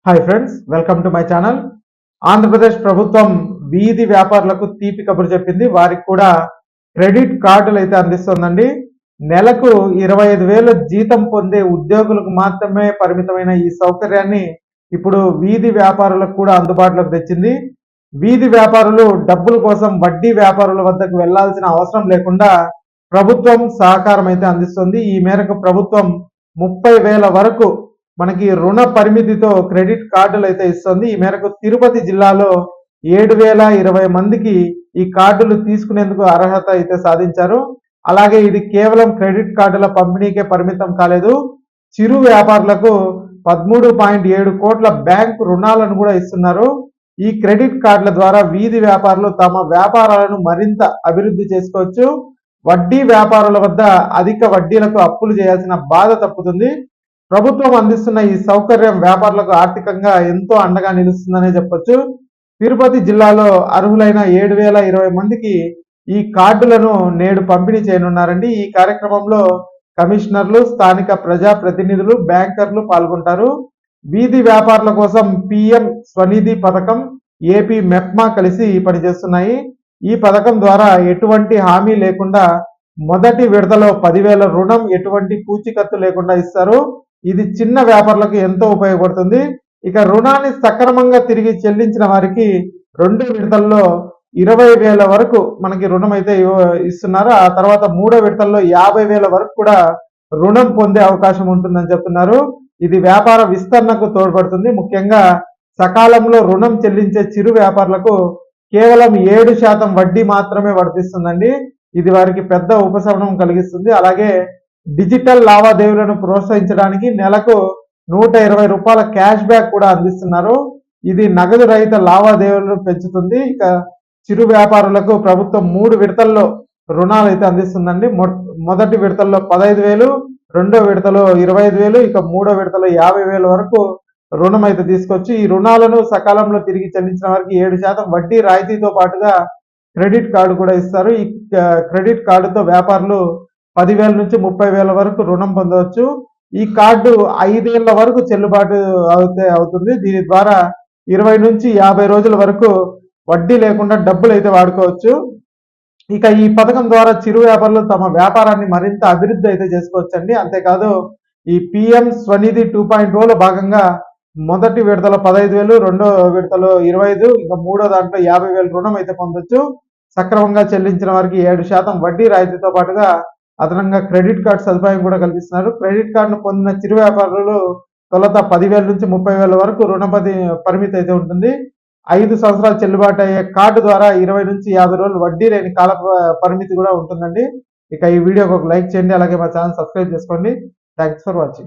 Hi friends, welcome to my channel. Andhra Pradesh ప్రభుత్వం వీధి వ్యాపారులకు తీపి కబురు చెప్పింది. వారికి కూడా క్రెడిట్ కార్డులు అయితే అందిస్తుందండి. నెలకు 25,000 జీతం పొందే ఉద్యోగులకు మాత్రమే పరిమితమైన ఈ సౌకర్యాన్ని ఇప్పుడు వీధి వ్యాపారులకు కూడా అందుబాటులోకి తెచ్చింది. వీధి వ్యాపారులు డబ్బుల కోసం వడ్డీ వ్యాపారుల వద్దకు వెళ్లాల్సిన అవసరం లేకుండా ప్రభుత్వం సహకారం అయితే అందిస్తుంది. ఈ మేరకు ప్రభుత్వం 30,000 వరకు మనకి రుణ పరిమితితో క్రెడిట్ కార్డులు అయితే ఇస్తుంది. ఈ మేరకు తిరుపతి జిల్లాలో 7,020 మందికి ఈ కార్డులు తీసుకునేందుకు అర్హత అయితే సాధించారు. అలాగే ఇది కేవలం క్రెడిట్ కార్డుల పంపిణీకే పరిమితం కాలేదు. చిరు వ్యాపారులకు 13.7 కోట్ల బ్యాంకు రుణాలను కూడా ఇస్తున్నారు. ఈ క్రెడిట్ కార్డుల ద్వారా వీధి వ్యాపారులు తమ వ్యాపారాలను మరింత అభివృద్ధి చేసుకోవచ్చు. వడ్డీ వ్యాపారుల వద్ద అధిక వడ్డీలకు అప్పులు చేయాల్సిన బాధ తప్పుతుంది. ప్రభుత్వం అందిస్తున్న ఈ సౌకర్యం వ్యాపారులకు ఆర్థికంగా ఎంతో అండగా నిలుస్తుందనే చెప్పొచ్చు. తిరుపతి జిల్లాలో అర్హులైన 7,020 మందికి ఈ కార్డులను నేడు పంపిణీ చేయనున్నారండి. ఈ కార్యక్రమంలో కమిషనర్లు, స్థానిక ప్రజా ప్రతినిధులు, బ్యాంకర్లు పాల్గొంటారు. వీధి వ్యాపారుల కోసం పిఎం స్వనిధి పథకం, ఏపీ మెప్మా కలిసి పనిచేస్తున్నాయి. ఈ పథకం ద్వారా ఎటువంటి హామీ లేకుండా మొదటి విడతలో 10,000 రుణం ఎటువంటి పూచీకత్తు లేకుండా ఇస్తారు. ఇది చిన్న వ్యాపారులకు ఎంతో ఉపయోగపడుతుంది. ఇక రుణాన్ని సక్రమంగా తిరిగి చెల్లించిన వారికి 2 విడతల్లో 20,000 వరకు మనకి రుణం అయితే ఇస్తున్నారు. ఆ తర్వాత 3వ విడతల్లో 50,000 వరకు కూడా రుణం పొందే అవకాశం ఉంటుందని చెప్తున్నారు. ఇది వ్యాపార విస్తరణకు తోడ్పడుతుంది. ముఖ్యంగా సకాలంలో రుణం చెల్లించే చిరు వ్యాపారులకు కేవలం 7% వడ్డీ మాత్రమే వర్తిస్తుందండి. ఇది వారికి పెద్ద ఉపశమనం కలిగిస్తుంది. అలాగే డిజిటల్ లావాదేవీలను ప్రోత్సహించడానికి నెలకు 120 రూపాయల క్యాష్ బ్యాక్ కూడా అందిస్తున్నారు. ఇది నగదు రహిత లావాదేవీలను పెంచుతుంది. ఇక చిరు వ్యాపారులకు ప్రభుత్వం 3 విడతల్లో రుణాలు అయితే అందిస్తుందండి. మొదటి విడతల్లో 15,000, రెండో విడతలో 25,000, ఇక 3వ విడతలో 50,000 వరకు రుణం అయితే తీసుకొచ్చి ఈ రుణాలను సకాలంలో తిరిగి చెల్లించిన వారికి 7% వడ్డీ రాయితీతో పాటుగా క్రెడిట్ కార్డు కూడా ఇస్తారు. ఈ క్రెడిట్ కార్డుతో వ్యాపారులు 10,000 నుంచి 30,000 వరకు రుణం పొందవచ్చు. ఈ కార్డు 5 ఏళ్ల వరకు చెల్లుబాటు అవుతుంది. దీని ద్వారా 20 నుంచి 50 రోజుల వరకు వడ్డీ లేకుండా డబ్బులు అయితే వాడుకోవచ్చు. ఇక ఈ పథకం ద్వారా చిరు వ్యాపారులు తమ వ్యాపారాన్ని మరింత అభివృద్ధి అయితే చేసుకోవచ్చండి. అంతేకాదు ఈ పిఎం స్వనిధి 2.0లో భాగంగా మొదటి విడతలో 15,000, రెండో విడతలో 25, ఇంకా మూడో దాంట్లో 50,000 రుణం అయితే పొందొచ్చు. సక్రమంగా చెల్లించిన వారికి 7% వడ్డీ రాయితీతో పాటుగా అదనంగా క్రెడిట్ కార్డు సదుపాయం కూడా కల్పిస్తున్నారు. క్రెడిట్ కార్డును పొందిన చిరు వ్యాపారులు తొలుత 10,000 నుంచి 30,000 వరకు రుణ పరిమితి అయితే ఉంటుంది. 5 సంవత్సరాలు చెల్లుబాటు అయ్యే కార్డు ద్వారా 20 నుంచి 50 రోజులు వడ్డీ లేని కాల పరిమితి కూడా ఉంటుందండి. ఇక ఈ వీడియోకి ఒక లైక్ చేయండి, అలాగే మా ఛానల్ సబ్స్క్రైబ్ చేసుకోండి. Thanks for watching.